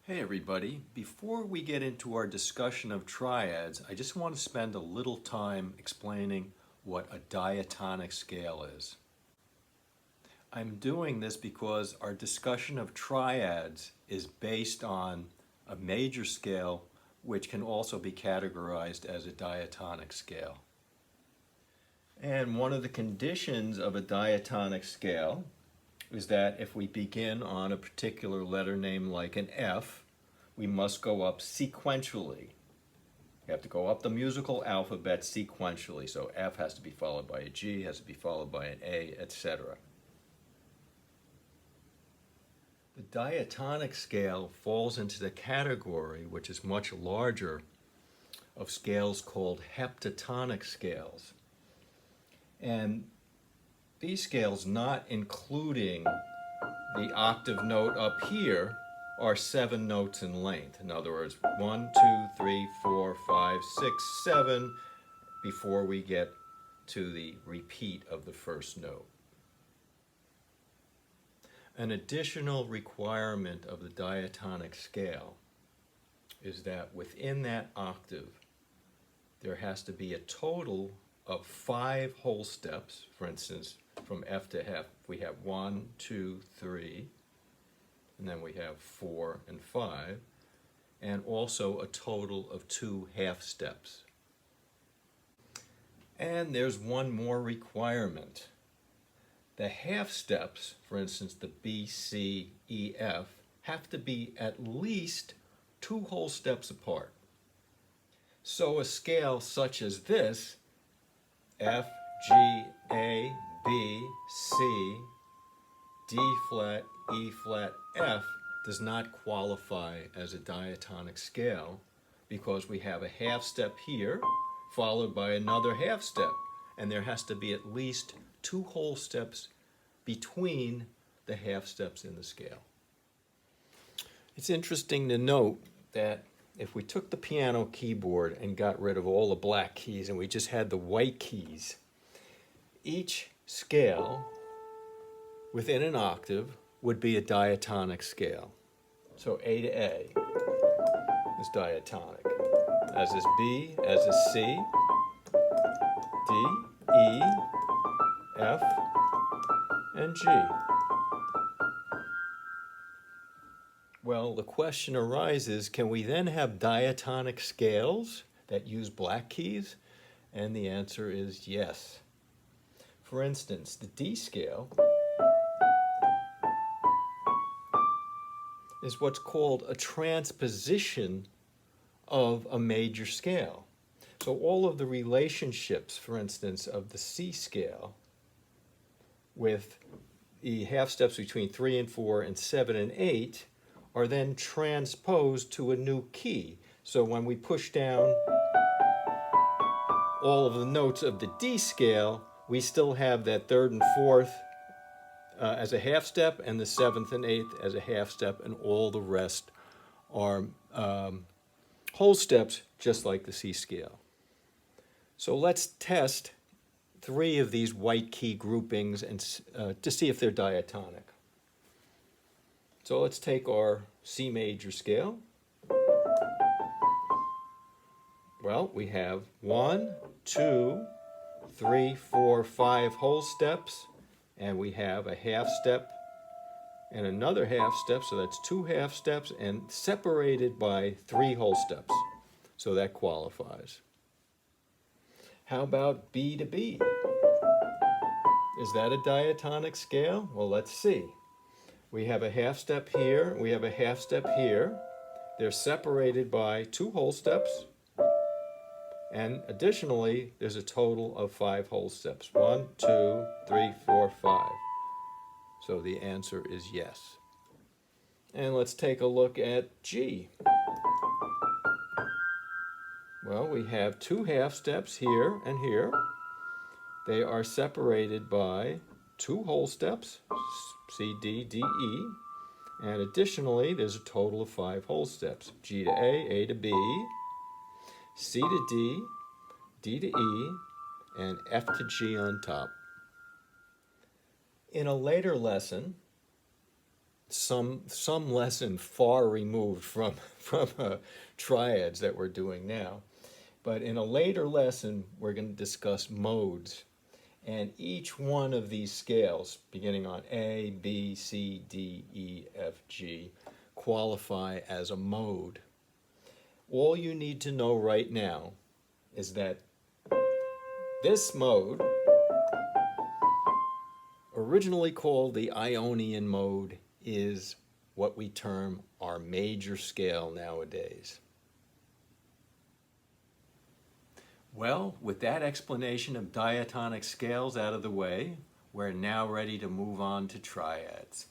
Hey everybody, before we get into our discussion of triads, I just want to spend a little time explaining what a diatonic scale is. I'm doing this because our discussion of triads is based on a major scale which can also be categorized as a diatonic scale. And one of the conditions of a diatonic scale is that if we begin on a particular letter name like an F, we must go up sequentially. We have to go up the musical alphabet sequentially. So F has to be followed by a G, has to be followed by an A, etc. The diatonic scale falls into the category, which is much larger, of scales called heptatonic scales. And these scales, not including the octave note up here, are 7 notes in length. In other words, 1, 2, 3, 4, 5, 6, 7 before we get to the repeat of the first note. An additional requirement of the diatonic scale is that within that octave there has to be a total of 5 whole steps. For instance, from F to F, we have 1, 2, 3, and then we have 4 and 5, and also a total of 2 half steps. And there's one more requirement. The half steps, for instance, the B, C, E, F, have to be at least 2 whole steps apart. So a scale such as this, F, G, A, B, C, D flat, E flat, F, does not qualify as a diatonic scale because we have a half step here followed by another half step, and there has to be at least 2 whole steps between the half steps in the scale. It's interesting to note that if we took the piano keyboard and got rid of all the black keys and we just had the white keys, each scale within an octave would be a diatonic scale. So A to A is diatonic, as is B, as is C, D, E, F, and G. Well, the question arises, can we then have diatonic scales that use black keys? And the answer is yes. For instance, the D scale is what's called a transposition of a major scale. So all of the relationships, for instance, of the C scale with the half steps between 3 and 4 and 7 and 8 are then transposed to a new key. So when we push down all of the notes of the D scale, we still have that 3rd and 4th as a half step, and the 7th and 8th as a half step, and all the rest are whole steps, just like the C scale. So let's test 3 of these white key groupings and to see if they're diatonic. So let's take our C major scale. Well, we have 1, 2, 3, 4, 5 whole steps, and we have a half step and another half step, so that's 2 half steps, and separated by 3 whole steps. So that qualifies. How about B to B? Is that a diatonic scale? Well, let's see. We have a half step here, we have a half step here. They're separated by 2 whole steps. And additionally, there's a total of 5 whole steps. 1, 2, 3, 4, 5. So the answer is yes. And let's take a look at G. Well, we have 2 half steps here and here. They are separated by 2 whole steps, C, D, D, E. And additionally, there's a total of 5 whole steps. G to A to B, C to D, D to E, and F to G on top. In a later lesson, some lesson far removed from triads that we're doing now. But in a later lesson, we're going to discuss modes. And each one of these scales, beginning on A, B, C, D, E, F, G, qualify as a mode. All you need to know right now is that this mode, originally called the Ionian mode, is what we term our major scale nowadays. Well, with that explanation of diatonic scales out of the way, we're now ready to move on to triads.